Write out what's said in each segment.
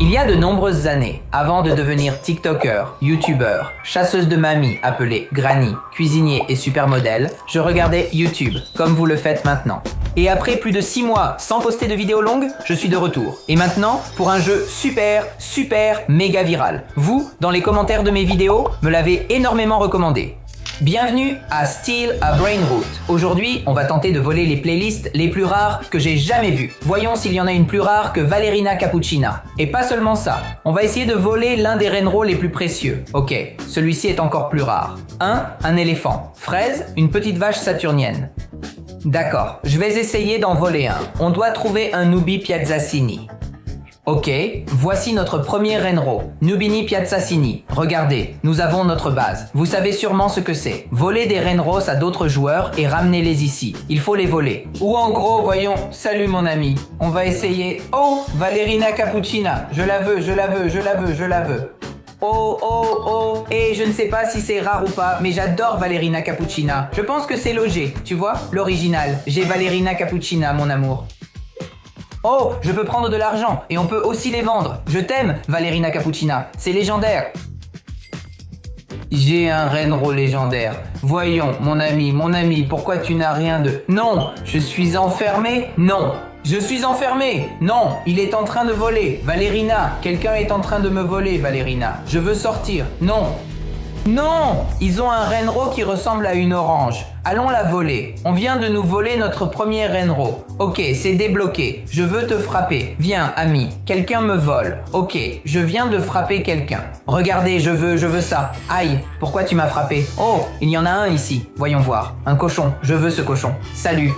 Il y a de nombreuses années, avant de devenir TikToker, YouTuber, chasseuse de mamies appelée Granny, cuisinier et supermodèle, je regardais YouTube, comme vous le faites maintenant. Et après plus de 6 mois sans poster de vidéos longues, je suis de retour. Et maintenant, pour un jeu super, méga viral. Vous, dans les commentaires de mes vidéos, me l'avez énormément recommandé. Bienvenue à Steal a Brain Root. Aujourd'hui, on va tenter de voler les playlists les plus rares que j'ai jamais vues. Voyons s'il y en a une plus rare que Valerina Cappuccina. Et pas seulement ça, on va essayer de voler l'un des Renro les plus précieux. Ok, celui-ci est encore plus rare. Un éléphant. Fraise, une petite vache saturnienne. D'accord, je vais essayer d'en voler un. On doit trouver un Nubi Piazzacini. Ok, voici notre premier Renro, Nubini Piazzacini. Regardez, nous avons notre base. Vous savez sûrement ce que c'est. Voler des Renros à d'autres joueurs et ramenez-les ici. Il faut les voler. Ou en gros, voyons, salut mon ami. On va essayer... Oh, Valerina Cappuccina. Je la veux. Oh. Et je ne sais pas si c'est rare ou pas, mais j'adore Valerina Cappuccina. Je pense que c'est logé, tu vois, l'original. J'ai Valerina Cappuccina, mon amour. Oh, je peux prendre de l'argent et on peut aussi les vendre. Je t'aime, Valerina Cappuccina. C'est légendaire. J'ai un Renro légendaire. Voyons, mon ami, pourquoi tu n'as rien de... Non, je suis enfermé. Non. Je suis enfermé. Non, il est en train de voler. Valerina, quelqu'un est en train de me voler, Valerina. Je veux sortir. Non. Non, ils ont un Renro qui ressemble à une orange. Allons la voler. On vient de nous voler notre premier Renro. Ok, c'est débloqué. Je veux te frapper. Viens, ami. Quelqu'un me vole. Ok, je viens de frapper quelqu'un. Regardez, je veux ça. Aïe, pourquoi tu m'as frappé? Oh, il y en a un ici. Voyons voir. Un cochon. Je veux ce cochon. Salut.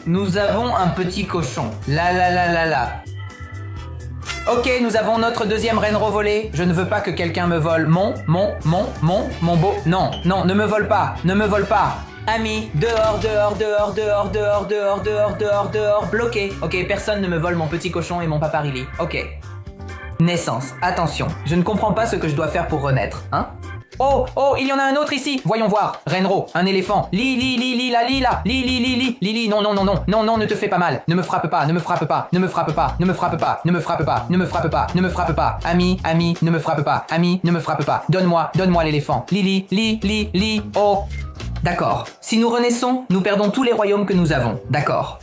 Nous avons un petit cochon. La. Ok, nous avons notre deuxième Renro volé. Je ne veux pas que quelqu'un me vole. Mon beau... Non, ne me vole pas. Ami, dehors. Bloqué. Ok, personne ne me vole mon petit cochon et mon paparilli. Ok. Naissance. Attention, je ne comprends pas ce que je dois faire pour renaître, hein? Oh, il y en a un autre ici. Voyons voir. Renro, un éléphant. Lili, non, ne te fais pas mal. Ne me frappe pas. Ami, ne me frappe pas. Ami, ne me frappe pas. Donne-moi l'éléphant. Lili, oh. D'accord. Si nous renaissons, nous perdons tous les royaumes que nous avons. D'accord.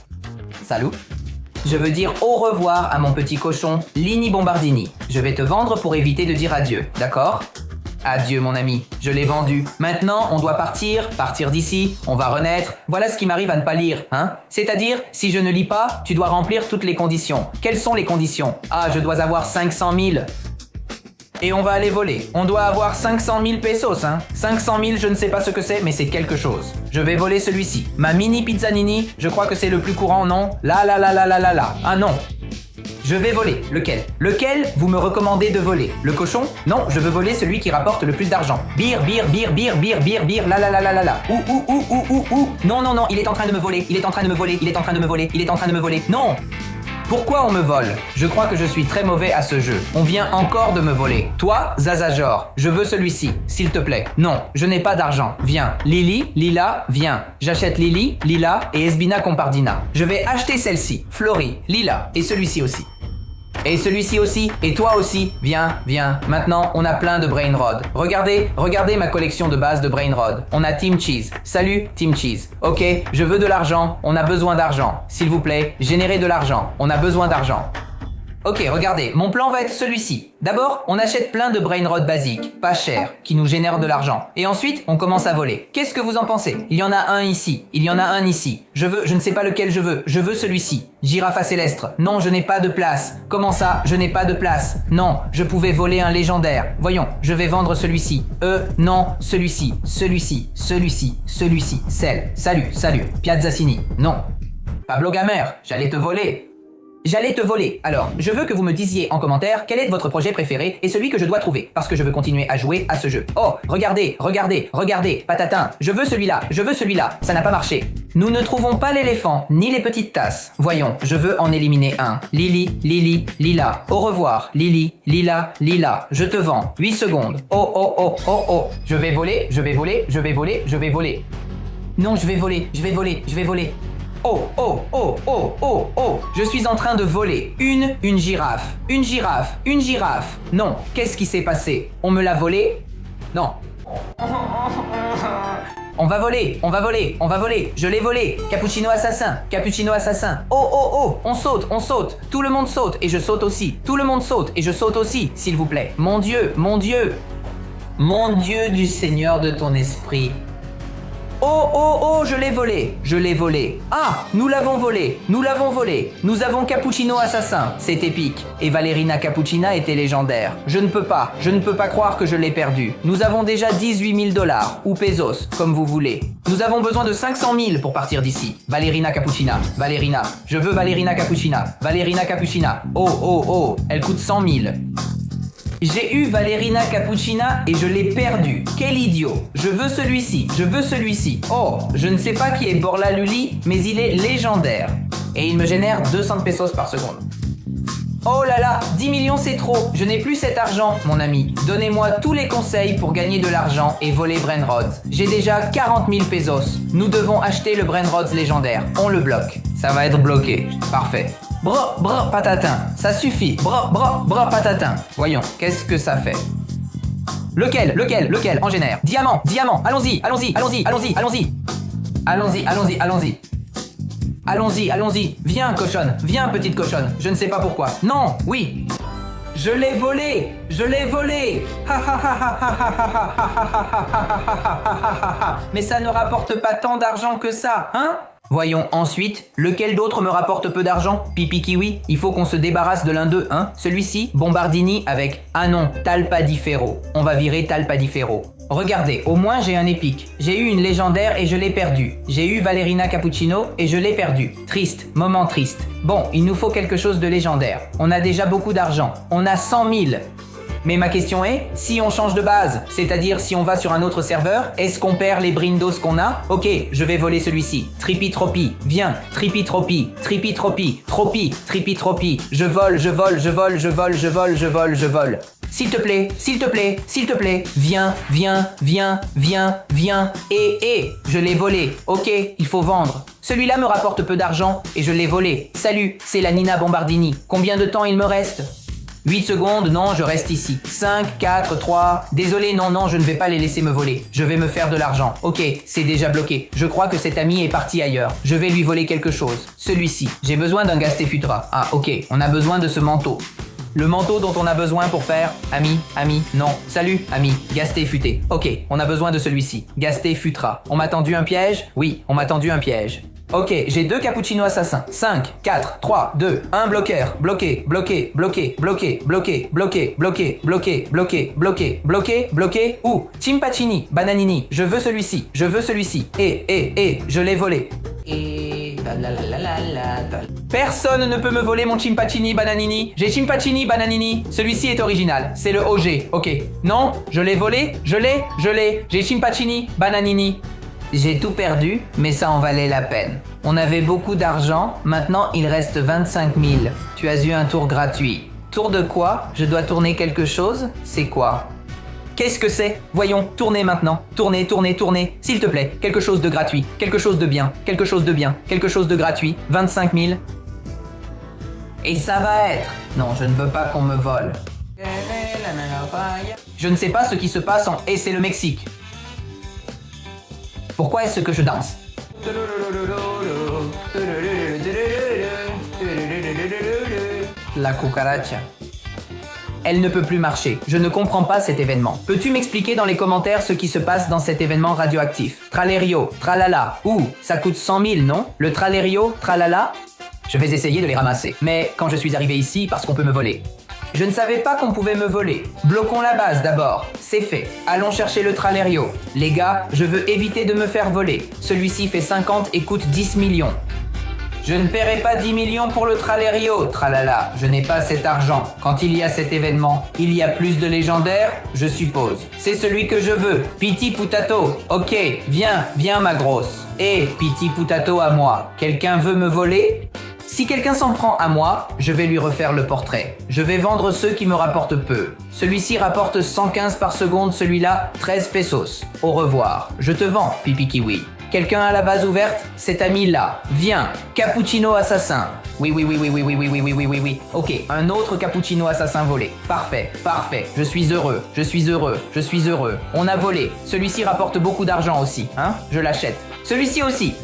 Salut. Je veux dire au revoir à mon petit cochon, Lini Bombardini. Je vais te vendre pour éviter de dire adieu, d'accord? Adieu mon ami, je l'ai vendu. Maintenant, on doit partir d'ici, on va renaître. Voilà ce qui m'arrive à ne pas lire, hein? C'est-à-dire, si je ne lis pas, tu dois remplir toutes les conditions. Quelles sont les conditions? Ah, je dois avoir 500 000. Et on va aller voler. On doit avoir 500 000 pesos, hein? 500 000, je ne sais pas ce que c'est, mais c'est quelque chose. Je vais voler celui-ci. Ma mini pizzanini, je crois que c'est le plus courant, non? La. Ah non. Je vais voler. Lequel vous me recommandez de voler? Le cochon? Non, je veux voler celui qui rapporte le plus d'argent. Bir, la. Ouh. Non, il est en train de me voler. Non! Pourquoi on me vole? Je crois que je suis très mauvais à ce jeu. On vient encore de me voler. Toi, Zazajor, je veux celui-ci, s'il te plaît. Non, je n'ai pas d'argent. Viens. Lila, viens. J'achète Lili, Lila et Esbina Compardina. Je vais acheter celle-ci, Flori, Lila et celui-ci aussi. Et celui-ci aussi, et toi aussi. Viens. Maintenant, on a plein de Brainrod. Regardez ma collection de base de Brainrod. On a Team Cheese. Salut, Team Cheese. Ok, je veux de l'argent. On a besoin d'argent. S'il vous plaît, générez de l'argent. On a besoin d'argent. Ok, regardez, mon plan va être celui-ci. D'abord, on achète plein de Brainrod basiques, pas cher, qui nous génèrent de l'argent. Et ensuite, on commence à voler. Qu'est-ce que vous en pensez? Il y en a un ici, il y en a un ici. Je ne sais pas lequel je veux celui-ci. Girafe à Célestre. Non, je n'ai pas de place. Comment ça, je n'ai pas de place? Non, je pouvais voler un légendaire. Voyons, je vais vendre celui-ci. Non, celui-ci. Salut. Piazzacini. Non. Pablo Gamer, j'allais te voler. Alors, je veux que vous me disiez en commentaire quel est votre projet préféré et celui que je dois trouver, parce que je veux continuer à jouer à ce jeu. Oh, regardez, patatin, je veux celui-là, ça n'a pas marché. Nous ne trouvons pas l'éléphant, ni les petites tasses. Voyons, je veux en éliminer un. Lili, Lila. Au revoir, Lili, Lila, je te vends. 8 secondes. Oh. Je vais voler. Non, je vais voler. Oh, oh, oh, oh, oh, oh. Je suis en train de voler. Une girafe. Une girafe. Une girafe. Non, qu'est-ce qui s'est passé? On me l'a volé? Non. On va voler, on va voler, on va voler. Je l'ai volé. Cappuccino assassin, cappuccino assassin. Oh, oh, oh, on saute, on saute. Tout le monde saute et je saute aussi. Tout le monde saute et je saute aussi, s'il vous plaît. Mon Dieu, mon Dieu. Mon Dieu du Seigneur de ton esprit. Oh, oh, oh, je l'ai volé, je l'ai volé. Ah, nous l'avons volé, nous l'avons volé. Nous avons Cappuccino assassin, c'est épique. Et Valerina Cappuccina était légendaire. Je ne peux pas croire que je l'ai perdu. Nous avons déjà 18 000 $, ou pesos, comme vous voulez. Nous avons besoin de 500 000 pour partir d'ici. Valerina Cappuccina, Valerina, je veux Valerina Cappuccina, Valerina Cappuccina. Oh, oh, oh, elle coûte 100 000. J'ai eu Valerina Cappuccina et je l'ai perdu. Quel idiot. Je veux celui-ci, je veux celui-ci. Oh, je ne sais pas qui est Borla Luli, mais il est légendaire. Et il me génère 200 pesos par seconde. Oh là là, 10 millions c'est trop. Je n'ai plus cet argent, mon ami. Donnez-moi tous les conseils pour gagner de l'argent et voler Brainrods. J'ai déjà 40 000 pesos. Nous devons acheter le Brainrods légendaire. On le bloque. Ça va être bloqué. Parfait. Bra, patatin. Ça suffit. Bra, patatin. Voyons, qu'est-ce que ça fait? Lequel en génère? Diamant. Allons-y. Allons-y. Viens, cochonne. Viens, petite cochonne. Je ne sais pas pourquoi. Non, oui. Je l'ai volé. Mais ça ne rapporte pas tant d'argent que ça, hein? Voyons ensuite, lequel d'autre me rapporte peu d'argent? Pipi Kiwi, il faut qu'on se débarrasse de l'un d'eux, hein? Celui-ci, Bombardini avec, ah non, Talpa di Ferro. On va virer Talpa di Ferro. Regardez, au moins j'ai un épique. J'ai eu une légendaire et je l'ai perdue. J'ai eu Valerina Cappuccino et je l'ai perdue. Triste, moment triste. Bon, il nous faut quelque chose de légendaire. On a déjà beaucoup d'argent. On a 100 000. Mais ma question est, si on change de base, c'est-à-dire si on va sur un autre serveur, est-ce qu'on perd les brindos qu'on a? Ok, je vais voler celui-ci. Tripi-tropi, viens, tripi-tropi. Je vole. S'il te plaît, viens. Je l'ai volé. Ok, il faut vendre. Celui-là me rapporte peu d'argent et je l'ai volé. Salut, c'est la Nina Bombardini. Combien de temps il me reste? 8 secondes, non, je reste ici. 5, 4, 3... Désolé, non, je ne vais pas les laisser me voler. Je vais me faire de l'argent. Ok, c'est déjà bloqué. Je crois que cet ami est parti ailleurs. Je vais lui voler quelque chose. Celui-ci. J'ai besoin d'un Gaste Futra. Ah, ok, on a besoin de ce manteau. Le manteau dont on a besoin pour faire... Ami, non. Salut, ami. Gaste Futé. Ok, on a besoin de celui-ci. Gaste Futra. On m'a tendu un piège? Oui, on m'a tendu un piège. Ok, j'ai 2 cappuccinos assassins. 5, 4, 3, 2, 1 bloqueur. Bloqué. Ouh, Cimpaccini, Bananini. Je veux celui-ci. Je l'ai volé. Personne ne peut me voler mon Cimpaccini Bananini. J'ai Cimpaccini Bananini. Celui-ci est original. C'est le OG. Ok. Non, je l'ai volé. Je l'ai. J'ai Cimpaccini Bananini. J'ai tout perdu, mais ça en valait la peine. On avait beaucoup d'argent, maintenant il reste 25 000. Tu as eu un tour gratuit. Tour de quoi? Je dois tourner quelque chose? C'est quoi? Qu'est-ce que c'est? Voyons, tournez maintenant. Tournez. S'il te plaît, quelque chose de gratuit, quelque chose de bien, quelque chose de gratuit. 25 000. Et ça va être... Non, je ne veux pas qu'on me vole. Je ne sais pas ce qui se passe en... Et c'est le Mexique. Pourquoi est-ce que je danse? La cucaracha. Elle ne peut plus marcher. Je ne comprends pas cet événement. Peux-tu m'expliquer dans les commentaires ce qui se passe dans cet événement radioactif? Tralerio, tralala. Ouh, ça coûte 100 000, non? Le tralerio, tralala? Je vais essayer de les ramasser. Mais quand je suis arrivé ici, parce qu'on peut me voler. Je ne savais pas qu'on pouvait me voler. Bloquons la base d'abord. C'est fait. Allons chercher le tralerio. Les gars, je veux éviter de me faire voler. Celui-ci fait 50 et coûte 10 millions. Je ne paierai pas 10 millions pour le tralerio, tralala. Je n'ai pas cet argent. Quand il y a cet événement, il y a plus de légendaires, je suppose. C'est celui que je veux. Piti Putato. Ok, viens ma grosse. Piti Putato à moi. Quelqu'un veut me voler? Si quelqu'un s'en prend à moi, je vais lui refaire le portrait. Je vais vendre ceux qui me rapportent peu. Celui-ci rapporte 115 par seconde, celui-là 13 pesos. Au revoir. Je te vends, Pipi Kiwi. Quelqu'un a la base ouverte? Cet ami-là. Viens. Cappuccino assassin. Oui. Ok, un autre cappuccino assassin volé. Parfait. Je suis heureux. On a volé. Celui-ci rapporte beaucoup d'argent aussi, hein? Je l'achète. Celui-ci aussi.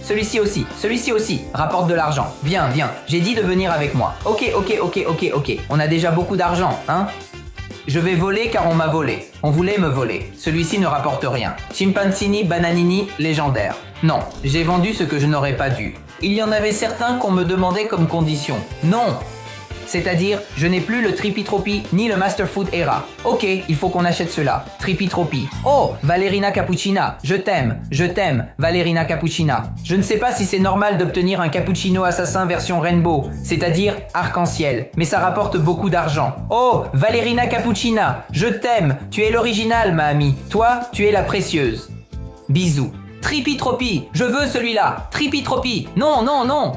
Rapporte de l'argent. Viens. J'ai dit de venir avec moi. Ok. On a déjà beaucoup d'argent, hein? Je vais voler car on m'a volé. On voulait me voler. Celui-ci ne rapporte rien. Chimpanzini, bananini, légendaire. Non, j'ai vendu ce que je n'aurais pas dû. Il y en avait certains qu'on me demandait comme condition. Non! C'est-à-dire, je n'ai plus le Trippy-Tropi ni le Master Food Era. Ok, il faut qu'on achète cela. Trippy-Tropi. Oh, Valerina Cappuccina. Je t'aime, Valerina Cappuccina. Je ne sais pas si c'est normal d'obtenir un cappuccino assassin version Rainbow, c'est-à-dire arc-en-ciel, mais ça rapporte beaucoup d'argent. Oh, Valerina Cappuccina. Je t'aime. Tu es l'original, ma amie. Toi, tu es la précieuse. Bisous. Trippy-Tropi, je veux celui-là. Trippy-Tropi. Non.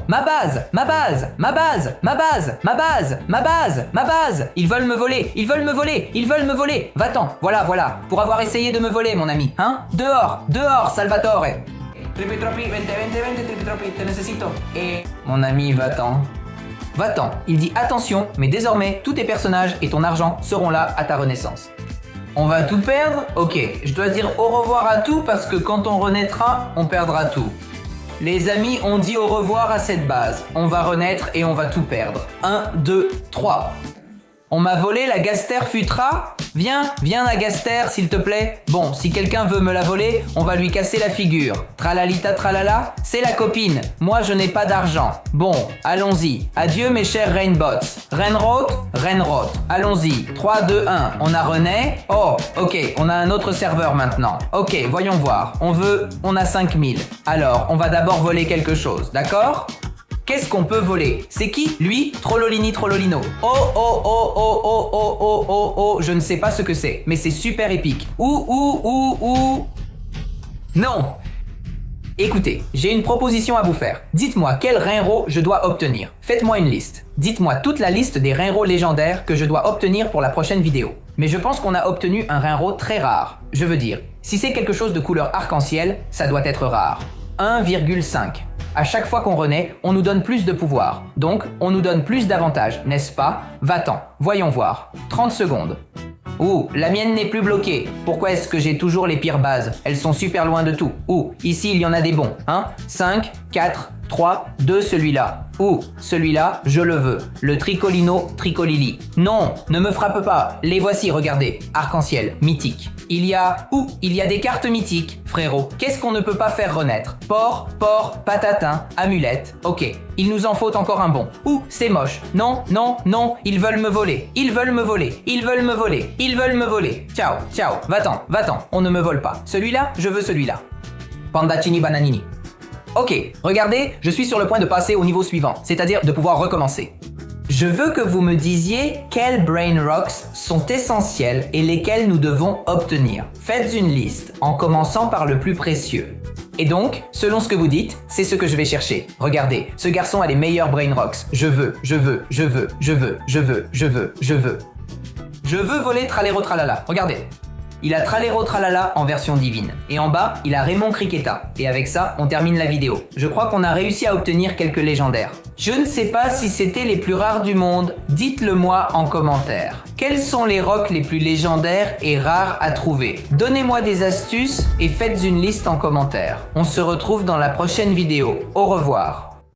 Ma base. Ils veulent me voler. Va-t'en. Voilà. Pour avoir essayé de me voler, mon ami. Hein? Dehors, Salvatore. Trippy-Tropi, vente, Trippy-Tropi, te necesito. Et... Mon ami, va-t'en. Il dit attention, mais désormais, tous tes personnages et ton argent seront là à ta renaissance. On va tout perdre? Ok, je dois dire au revoir à tout parce que quand on renaîtra, on perdra tout. Les amis ont dit au revoir à cette base. On va renaître et on va tout perdre. 1, 2, 3. On m'a volé la Gaster Futra? Viens la Gaster, s'il te plaît. Bon, si quelqu'un veut me la voler, on va lui casser la figure. Tralalita tralala, c'est la copine. Moi, je n'ai pas d'argent. Bon, allons-y. Adieu, mes chers Rainbots. Rainrot. Allons-y. 3, 2, 1. On a René. Oh, ok, on a un autre serveur maintenant. Ok, voyons voir. On a 5000. Alors, on va d'abord voler quelque chose, d'accord? Qu'est-ce qu'on peut voler? C'est qui? Lui? Trollolino. Oh, je ne sais pas ce que c'est, mais c'est super épique. Non! Écoutez, j'ai une proposition à vous faire. Dites-moi quel Rainro je dois obtenir. Faites-moi une liste. Dites-moi toute la liste des Rainro légendaires que je dois obtenir pour la prochaine vidéo. Mais je pense qu'on a obtenu un Rainro très rare. Je veux dire, si c'est quelque chose de couleur arc-en-ciel, ça doit être rare. 1,5. À chaque fois qu'on renaît, on nous donne plus de pouvoir. Donc, on nous donne plus d'avantages, n'est-ce pas? Va-t'en, voyons voir. 30 secondes. Ouh, la mienne n'est plus bloquée. Pourquoi est-ce que j'ai toujours les pires bases? Elles sont super loin de tout. Ouh, ici il y en a des bons. 5, 4, 3, 2, celui-là. Ouh, celui-là, je le veux. Le Tricolili. Non, ne me frappe pas. Les voici, regardez. Arc-en-ciel, mythique. Il y a des cartes mythiques, frérot. Qu'est-ce qu'on ne peut pas faire renaître? Porc, patatin, amulette. Ok, il nous en faut encore un bon. Ouh, c'est moche. Non, ils veulent me voler. Ciao, va-t'en, on ne me vole pas. Celui-là, je veux celui-là. Pandacini bananini. Ok, regardez, je suis sur le point de passer au niveau suivant, c'est-à-dire de pouvoir recommencer. Je veux que vous me disiez quels Brain Rocks sont essentiels et lesquels nous devons obtenir. Faites une liste, en commençant par le plus précieux. Et donc, selon ce que vous dites, c'est ce que je vais chercher. Regardez, ce garçon a les meilleurs Brain Rocks. Je veux. Je veux voler Tralero Tralala. Regardez. Il a Tralero Tralala en version divine. Et en bas, il a Raymond Criqueta. Et avec ça, on termine la vidéo. Je crois qu'on a réussi à obtenir quelques légendaires. Je ne sais pas si c'était les plus rares du monde. Dites-le moi en commentaire. Quels sont les rocks les plus légendaires et rares à trouver? Donnez-moi des astuces et faites une liste en commentaire. On se retrouve dans la prochaine vidéo. Au revoir.